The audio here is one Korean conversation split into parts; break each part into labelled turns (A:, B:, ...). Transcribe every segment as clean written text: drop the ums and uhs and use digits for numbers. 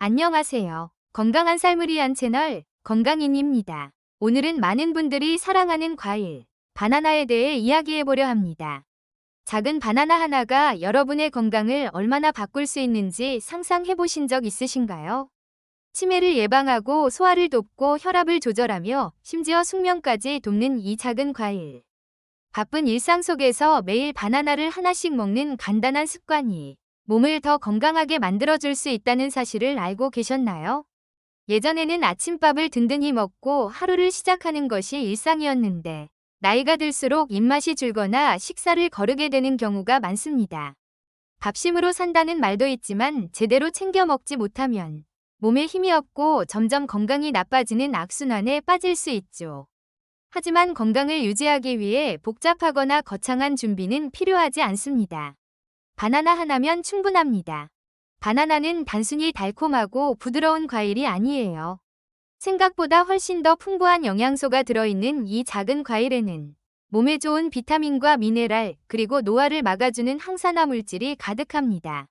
A: 안녕하세요. 건강한 삶을 위한 채널 건강인입니다. 오늘은 많은 분들이 사랑하는 과일, 바나나에 대해 이야기해 보려 합니다. 작은 바나나 하나가 여러분의 건강을 얼마나 바꿀 수 있는지 상상해 보신 적 있으신가요? 치매를 예방하고 소화를 돕고 혈압을 조절하며 심지어 숙면까지 돕는 이 작은 과일. 바쁜 일상 속에서 매일 바나나를 하나씩 먹는 간단한 습관이 몸을 더 건강하게 만들어줄 수 있다는 사실을 알고 계셨나요? 예전에는 아침밥을 든든히 먹고 하루를 시작하는 것이 일상이었는데, 나이가 들수록 입맛이 줄거나 식사를 거르게 되는 경우가 많습니다. 밥심으로 산다는 말도 있지만 제대로 챙겨 먹지 못하면 몸에 힘이 없고 점점 건강이 나빠지는 악순환에 빠질 수 있죠. 하지만 건강을 유지하기 위해 복잡하거나 거창한 준비는 필요하지 않습니다. 바나나 하나면 충분합니다. 바나나는 단순히 달콤하고 부드러운 과일이 아니에요. 생각보다 훨씬 더 풍부한 영양소가 들어있는 이 작은 과일에는 몸에 좋은 비타민과 미네랄, 그리고 노화를 막아주는 항산화 물질이 가득합니다.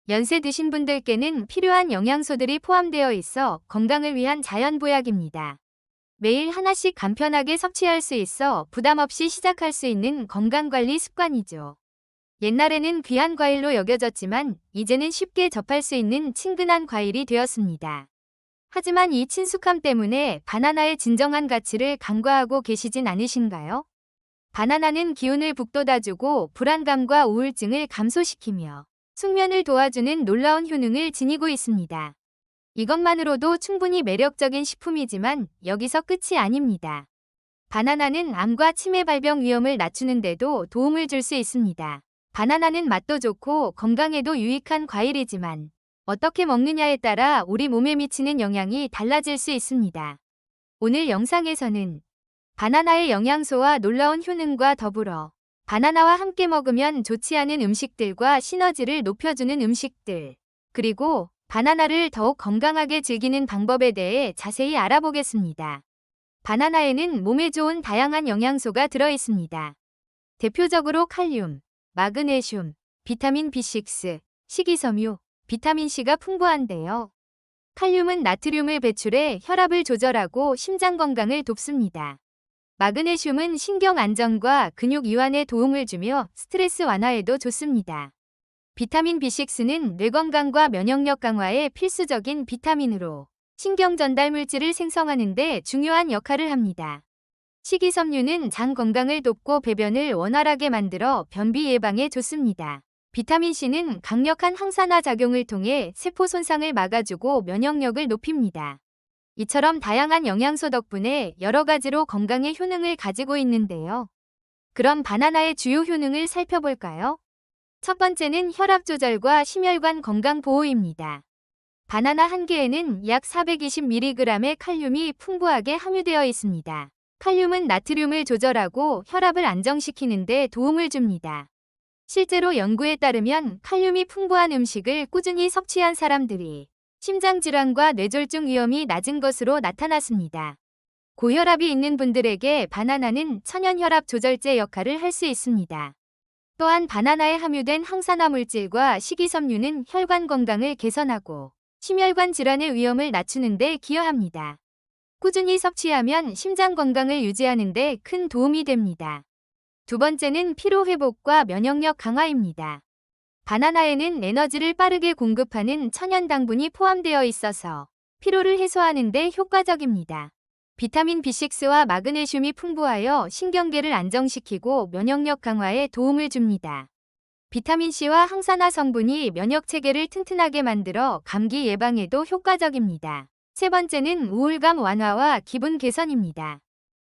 A: 연세 드신 분들께는 필요한 영양소들이 포함되어 있어 건강을 위한 자연보약입니다. 매일 하나씩 간편하게 섭취할 수 있어 부담 없이 시작할 수 있는 건강관리 습관이죠. 옛날에는 귀한 과일로 여겨졌지만 이제는 쉽게 접할 수 있는 친근한 과일이 되었습니다. 하지만 이 친숙함 때문에 바나나의 진정한 가치를 간과하고 계시진 않으신가요? 바나나는 기운을 북돋아주고 불안감과 우울증을 감소시키며 숙면을 도와주는 놀라운 효능을 지니고 있습니다. 이것만으로도 충분히 매력적인 식품이지만 여기서 끝이 아닙니다. 바나나는 암과 치매 발병 위험을 낮추는 데도 도움을 줄 수 있습니다. 바나나는 맛도 좋고 건강에도 유익한 과일이지만 어떻게 먹느냐에 따라 우리 몸에 미치는 영향이 달라질 수 있습니다. 오늘 영상에서는 바나나의 영양소와 놀라운 효능과 더불어 바나나와 함께 먹으면 좋지 않은 음식들과 시너지를 높여주는 음식들, 그리고 바나나를 더욱 건강하게 즐기는 방법에 대해 자세히 알아보겠습니다. 바나나에는 몸에 좋은 다양한 영양소가 들어있습니다. 대표적으로 칼륨, 마그네슘, 비타민 B6, 식이섬유, 비타민C가 풍부한데요. 칼륨은 나트륨을 배출해 혈압을 조절하고 심장 건강을 돕습니다. 마그네슘은 신경 안정과 근육 이완에 도움을 주며 스트레스 완화에도 좋습니다. 비타민 B6는 뇌 건강과 면역력 강화에 필수적인 비타민으로 신경 전달 물질을 생성하는 데 중요한 역할을 합니다. 식이섬유는 장 건강을 돕고 배변을 원활하게 만들어 변비 예방에 좋습니다. 비타민C는 강력한 항산화 작용을 통해 세포 손상을 막아주고 면역력을 높입니다. 이처럼 다양한 영양소 덕분에 여러 가지로 건강의 효능을 가지고 있는데요. 그럼 바나나의 주요 효능을 살펴볼까요? 첫 번째는 혈압 조절과 심혈관 건강 보호입니다. 바나나 한 개에는 약 420mg의 칼륨이 풍부하게 함유되어 있습니다. 칼륨은 나트륨을 조절하고 혈압을 안정시키는 데 도움을 줍니다. 실제로 연구에 따르면 칼륨이 풍부한 음식을 꾸준히 섭취한 사람들이 심장질환과 뇌졸중 위험이 낮은 것으로 나타났습니다. 고혈압이 있는 분들에게 바나나는 천연혈압 조절제 역할을 할 수 있습니다. 또한 바나나에 함유된 항산화 물질과 식이섬유는 혈관 건강을 개선하고 심혈관 질환의 위험을 낮추는 데 기여합니다. 꾸준히 섭취하면 심장 건강을 유지하는 데 큰 도움이 됩니다. 두 번째는 피로 회복과 면역력 강화입니다. 바나나에는 에너지를 빠르게 공급하는 천연 당분이 포함되어 있어서 피로를 해소하는 데 효과적입니다. 비타민 B6와 마그네슘이 풍부하여 신경계를 안정시키고 면역력 강화에 도움을 줍니다. 비타민C와 항산화 성분이 면역 체계를 튼튼하게 만들어 감기 예방에도 효과적입니다. 세 번째는 우울감 완화와 기분 개선입니다.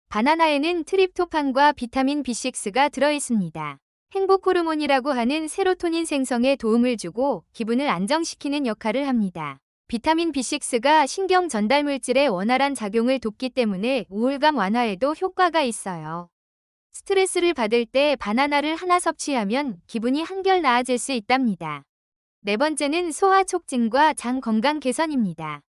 A: 바나나에는 트립토판과 비타민 B6가 들어있습니다. 행복 호르몬이라고 하는 세로토닌 생성에 도움을 주고 기분을 안정시키는 역할을 합니다. 비타민 B6가 신경 전달 물질의 원활한 작용을 돕기 때문에 우울감 완화에도 효과가 있어요. 스트레스를 받을 때 바나나를 하나 섭취하면 기분이 한결 나아질 수 있답니다. 네 번째는 소화 촉진과 장 건강 개선입니다.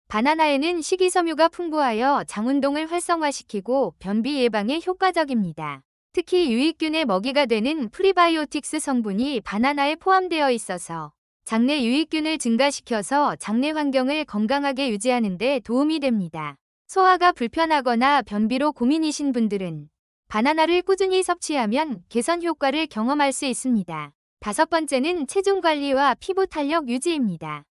A: 바나나에는 식이섬유가 풍부하여 장 운동을 활성화시키고 변비 예방에 효과적입니다. 특히 유익균의 먹이가 되는 프리바이오틱스 성분이 바나나에 포함되어 있어서 장내 유익균을 증가시켜서 장내 환경을 건강하게 유지하는 데 도움이 됩니다. 소화가 불편하거나 변비로 고민이신 분들은 바나나를 꾸준히 섭취하면 개선 효과를 경험할 수 있습니다. 다섯 번째는 체중 관리와 피부 탄력 유지입니다.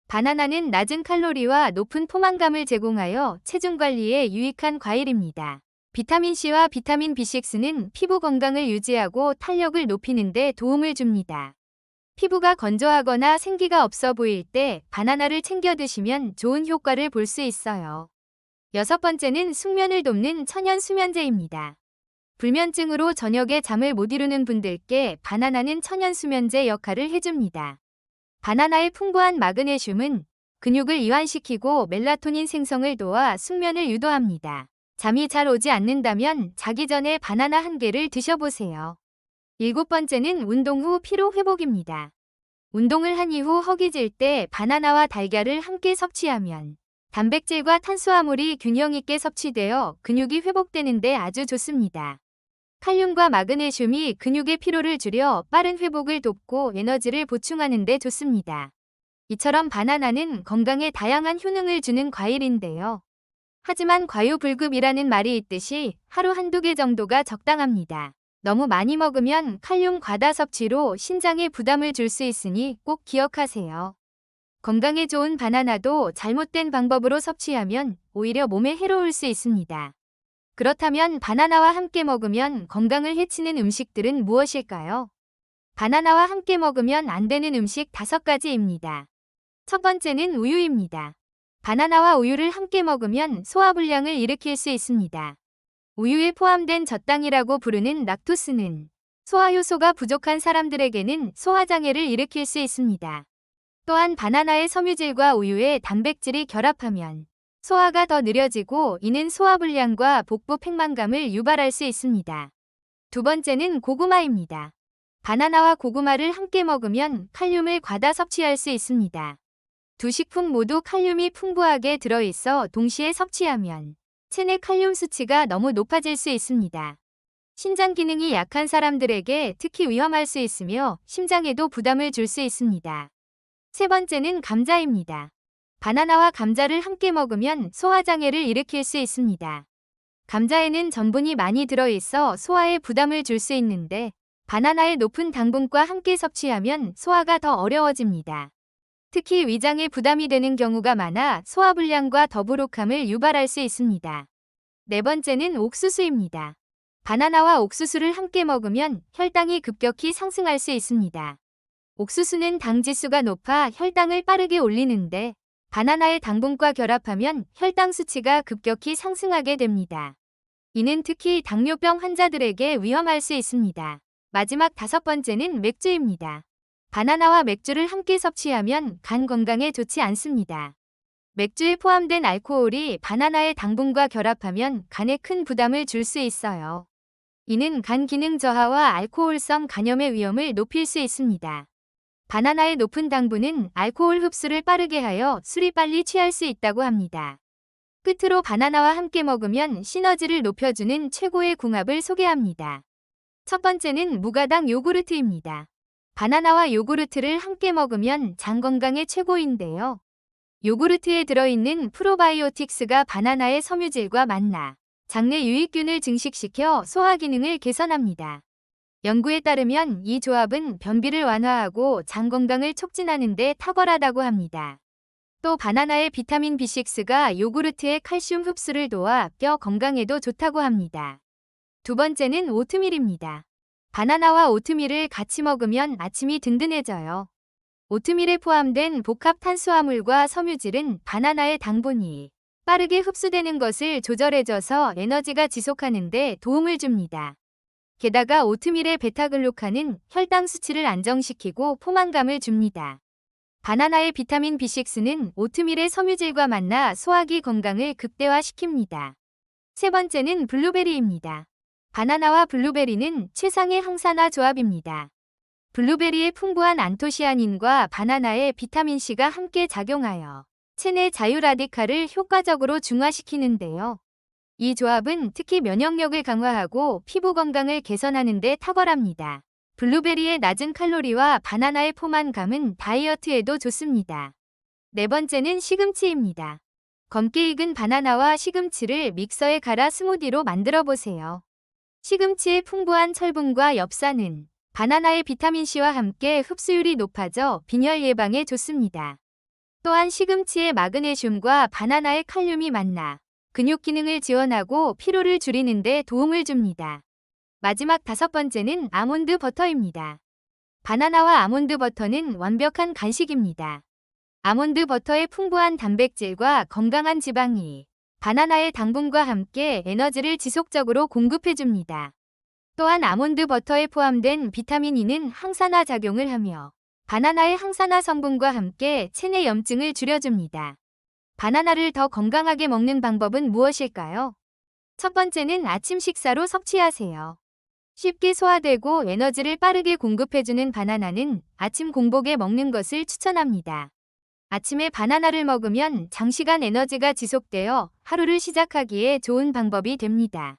A: 바나나는 낮은 칼로리와 높은 포만감을 제공하여 체중 관리에 유익한 과일입니다. 비타민C와 비타민 B6는 피부 건강을 유지하고 탄력을 높이는 데 도움을 줍니다. 피부가 건조하거나 생기가 없어 보일 때 바나나를 챙겨 드시면 좋은 효과를 볼 수 있어요. 여섯 번째는 숙면을 돕는 천연 수면제입니다. 불면증으로 저녁에 잠을 못 이루는 분들께 바나나는 천연 수면제 역할을 해줍니다. 바나나의 풍부한 마그네슘은 근육을 이완시키고 멜라토닌 생성을 도와 숙면을 유도합니다. 잠이 잘 오지 않는다면 자기 전에 바나나 한 개를 드셔보세요. 일곱 번째는 운동 후 피로 회복입니다. 운동을 한 이후 허기질 때 바나나와 달걀을 함께 섭취하면 단백질과 탄수화물이 균형 있게 섭취되어 근육이 회복되는 데 아주 좋습니다. 칼륨과 마그네슘이 근육의 피로를 줄여 빠른 회복을 돕고 에너지를 보충하는 데 좋습니다. 이처럼 바나나는 건강에 다양한 효능을 주는 과일인데요. 하지만 과유불급이라는 말이 있듯이 하루 한두 개 정도가 적당합니다. 너무 많이 먹으면 칼륨 과다 섭취로 신장에 부담을 줄 수 있으니 꼭 기억하세요. 건강에 좋은 바나나도 잘못된 방법으로 섭취하면 오히려 몸에 해로울 수 있습니다. 그렇다면 바나나와 함께 먹으면 건강을 해치는 음식들은 무엇일까요? 바나나와 함께 먹으면 안 되는 음식 5가지입니다. 첫 번째는 우유입니다. 바나나와 우유를 함께 먹으면 소화불량을 일으킬 수 있습니다. 우유에 포함된 젖당이라고 부르는 락토스는 소화효소가 부족한 사람들에게는 소화장애를 일으킬 수 있습니다. 또한 바나나의 섬유질과 우유의 단백질이 결합하면 소화가 더 느려지고 이는 소화불량과 복부 팽만감을 유발할 수 있습니다. 두 번째는 고구마입니다. 바나나와 고구마를 함께 먹으면 칼륨을 과다 섭취할 수 있습니다. 두 식품 모두 칼륨이 풍부하게 들어있어 동시에 섭취하면 체내 칼륨 수치가 너무 높아질 수 있습니다. 신장 기능이 약한 사람들에게 특히 위험할 수 있으며 심장에도 부담을 줄 수 있습니다. 세 번째는 감자입니다. 바나나와 감자를 함께 먹으면 소화장애를 일으킬 수 있습니다. 감자에는 전분이 많이 들어있어 소화에 부담을 줄 수 있는데 바나나의 높은 당분과 함께 섭취하면 소화가 더 어려워집니다. 특히 위장에 부담이 되는 경우가 많아 소화불량과 더부룩함을 유발할 수 있습니다. 네 번째는 옥수수입니다. 바나나와 옥수수를 함께 먹으면 혈당이 급격히 상승할 수 있습니다. 옥수수는 당 지수가 높아 혈당을 빠르게 올리는데 바나나의 당분과 결합하면 혈당 수치가 급격히 상승하게 됩니다. 이는 특히 당뇨병 환자들에게 위험할 수 있습니다. 마지막 다섯 번째는 맥주입니다. 바나나와 맥주를 함께 섭취하면 간 건강에 좋지 않습니다. 맥주에 포함된 알코올이 바나나의 당분과 결합하면 간에 큰 부담을 줄 수 있어요. 이는 간 기능 저하와 알코올성 간염의 위험을 높일 수 있습니다. 바나나의 높은 당분은 알코올 흡수를 빠르게 하여 술이 빨리 취할 수 있다고 합니다. 끝으로 바나나와 함께 먹으면 시너지를 높여주는 최고의 궁합을 소개합니다. 첫 번째는 무가당 요구르트입니다. 바나나와 요구르트를 함께 먹으면 장 건강에 최고인데요. 요구르트에 들어있는 프로바이오틱스가 바나나의 섬유질과 만나 장내 유익균을 증식시켜 소화 기능을 개선합니다. 연구에 따르면 이 조합은 변비를 완화하고 장 건강을 촉진하는 데 탁월하다고 합니다. 또 바나나의 비타민 B6가 요구르트의 칼슘 흡수를 도와 뼈 건강에도 좋다고 합니다. 두 번째는 오트밀입니다. 바나나와 오트밀을 같이 먹으면 아침이 든든해져요. 오트밀에 포함된 복합 탄수화물과 섬유질은 바나나의 당분이 빠르게 흡수되는 것을 조절해줘서 에너지가 지속하는 데 도움을 줍니다. 게다가 오트밀의 베타글루칸은 혈당 수치를 안정시키고 포만감을 줍니다. 바나나의 비타민 B6는 오트밀의 섬유질과 만나 소화기 건강을 극대화시킵니다. 세 번째는 블루베리입니다. 바나나와 블루베리는 최상의 항산화 조합입니다. 블루베리의 풍부한 안토시아닌과 바나나의 비타민C가 함께 작용하여 체내 자유라디칼을 효과적으로 중화시키는데요. 이 조합은 특히 면역력을 강화하고 피부 건강을 개선하는 데 탁월합니다. 블루베리의 낮은 칼로리와 바나나의 포만감은 다이어트에도 좋습니다. 네 번째는 시금치입니다. 검게 익은 바나나와 시금치를 믹서에 갈아 스무디로 만들어 보세요. 시금치의 풍부한 철분과 엽산은 바나나의 비타민C와 함께 흡수율이 높아져 빈혈 예방에 좋습니다. 또한 시금치의 마그네슘과 바나나의 칼륨이 만나 근육 기능을 지원하고 피로를 줄이는 데 도움을 줍니다. 마지막 다섯 번째는 아몬드 버터입니다. 바나나와 아몬드 버터는 완벽한 간식입니다. 아몬드 버터의 풍부한 단백질과 건강한 지방이 바나나의 당분과 함께 에너지를 지속적으로 공급해줍니다. 또한 아몬드 버터에 포함된 비타민 E는 항산화 작용을 하며 바나나의 항산화 성분과 함께 체내 염증을 줄여줍니다. 바나나를 더 건강하게 먹는 방법은 무엇일까요? 첫 번째는 아침 식사로 섭취하세요. 쉽게 소화되고 에너지를 빠르게 공급해주는 바나나는 아침 공복에 먹는 것을 추천합니다. 아침에 바나나를 먹으면 장시간 에너지가 지속되어 하루를 시작하기에 좋은 방법이 됩니다.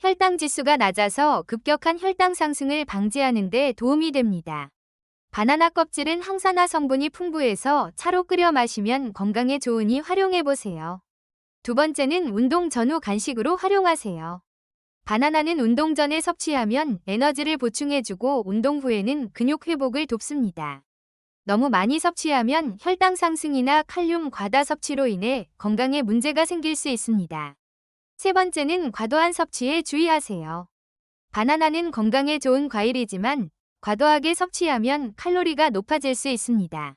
A: 혈당 지수가 낮아서 급격한 혈당 상승을 방지하는 데 도움이 됩니다. 바나나 껍질은 항산화 성분이 풍부해서 차로 끓여 마시면 건강에 좋으니 활용해보세요. 두 번째는 운동 전후 간식으로 활용하세요. 바나나는 운동 전에 섭취하면 에너지를 보충해주고 운동 후에는 근육 회복을 돕습니다. 너무 많이 섭취하면 혈당 상승이나 칼륨 과다 섭취로 인해 건강에 문제가 생길 수 있습니다. 세 번째는 과도한 섭취에 주의하세요. 바나나는 건강에 좋은 과일이지만 과도하게 섭취하면 칼로리가 높아질 수 있습니다.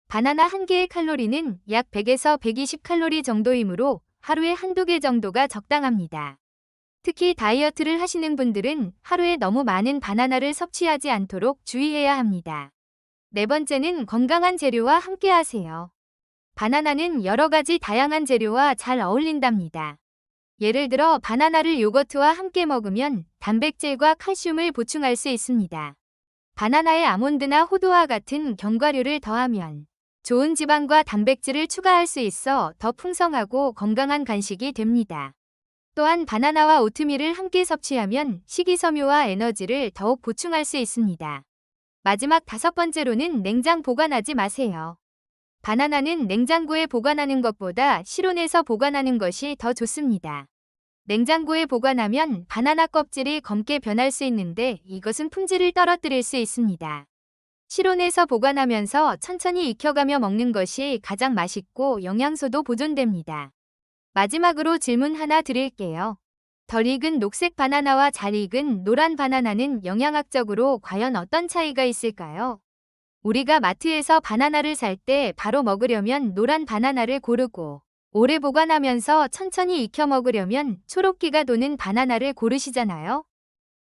A: 바나나 한 개의 칼로리는 약 100에서 120칼로리 정도이므로 하루에 한두 개 정도가 적당합니다. 특히 다이어트를 하시는 분들은 하루에 너무 많은 바나나를 섭취하지 않도록 주의해야 합니다. 네 번째는 건강한 재료와 함께 하세요. 바나나는 여러 가지 다양한 재료와 잘 어울린답니다. 예를 들어 바나나를 요거트와 함께 먹으면 단백질과 칼슘을 보충할 수 있습니다. 바나나에 아몬드나 호두와 같은 견과류를 더하면 좋은 지방과 단백질을 추가할 수 있어 더 풍성하고 건강한 간식이 됩니다. 또한 바나나와 오트밀을 함께 섭취하면 식이섬유와 에너지를 더욱 보충할 수 있습니다. 마지막 다섯 번째로는 냉장 보관하지 마세요. 바나나는 냉장고에 보관하는 것보다 실온에서 보관하는 것이 더 좋습니다. 냉장고에 보관하면 바나나 껍질이 검게 변할 수 있는데 이것은 품질을 떨어뜨릴 수 있습니다. 실온에서 보관하면서 천천히 익혀가며 먹는 것이 가장 맛있고 영양소도 보존됩니다. 마지막으로 질문 하나 드릴게요. 덜 익은 녹색 바나나와 잘 익은 노란 바나나는 영양학적으로 과연 어떤 차이가 있을까요? 우리가 마트에서 바나나를 살 때 바로 먹으려면 노란 바나나를 고르고 오래 보관하면서 천천히 익혀 먹으려면 초록기가 도는 바나나를 고르시잖아요.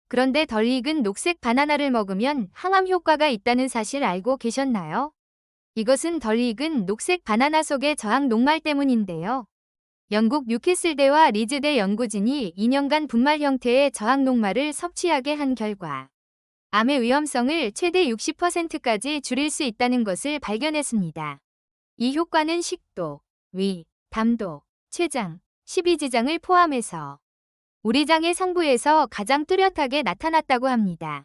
A: 그런데 덜 익은 녹색 바나나를 먹으면 항암 효과가 있다는 사실 알고 계셨나요? 이것은 덜 익은 녹색 바나나 속의 저항 녹말 때문인데요. 영국 뉴캐슬대와 리즈대 연구진이 2년간 분말 형태의 저항 녹말을 섭취하게 한 결과 암의 위험성을 최대 60%까지 줄일 수 있다는 것을 발견했습니다. 이 효과는 식도, 위, 담도, 췌장, 십이지장을 포함해서 우리 장의 상부에서 가장 뚜렷하게 나타났다고 합니다.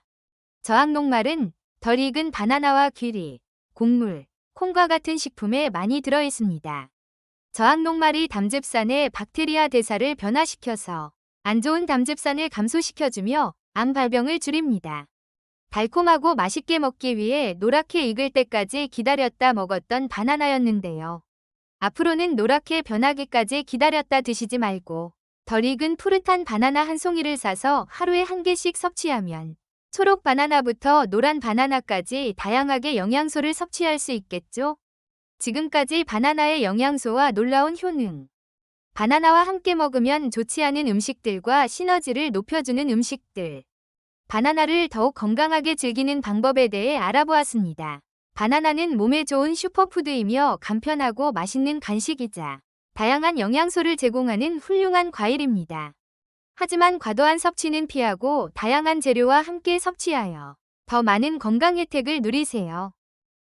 A: 저항 녹말은 덜 익은 바나나와 귀리, 곡물, 콩과 같은 식품에 많이 들어 있습니다. 저항 녹말이 담즙산의 박테리아 대사를 변화시켜서 안 좋은 담즙산을 감소시켜주며 암 발병을 줄입니다. 달콤하고 맛있게 먹기 위해 노랗게 익을 때까지 기다렸다 먹었던 바나나였는데요. 앞으로는 노랗게 변하기까지 기다렸다 드시지 말고 덜 익은 푸릇한 바나나 한 송이를 사서 하루에 한 개씩 섭취하면 초록 바나나부터 노란 바나나까지 다양하게 영양소를 섭취할 수 있겠죠? 지금까지 바나나의 영양소와 놀라운 효능, 바나나와 함께 먹으면 좋지 않은 음식들과 시너지를 높여주는 음식들, 바나나를 더욱 건강하게 즐기는 방법에 대해 알아보았습니다. 바나나는 몸에 좋은 슈퍼푸드이며 간편하고 맛있는 간식이자 다양한 영양소를 제공하는 훌륭한 과일입니다. 하지만 과도한 섭취는 피하고 다양한 재료와 함께 섭취하여 더 많은 건강 혜택을 누리세요.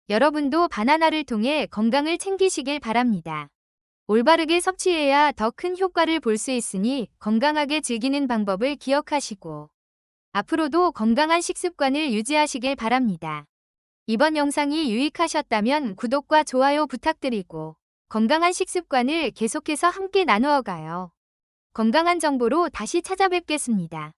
A: 여러분도 바나나를 통해 건강을 챙기시길 바랍니다. 올바르게 섭취해야 더 큰 효과를 볼 수 있으니 건강하게 즐기는 방법을 기억하시고 앞으로도 건강한 식습관을 유지하시길 바랍니다. 이번 영상이 유익하셨다면 구독과 좋아요 부탁드리고 건강한 식습관을 계속해서 함께 나누어가요. 건강한 정보로 다시 찾아뵙겠습니다.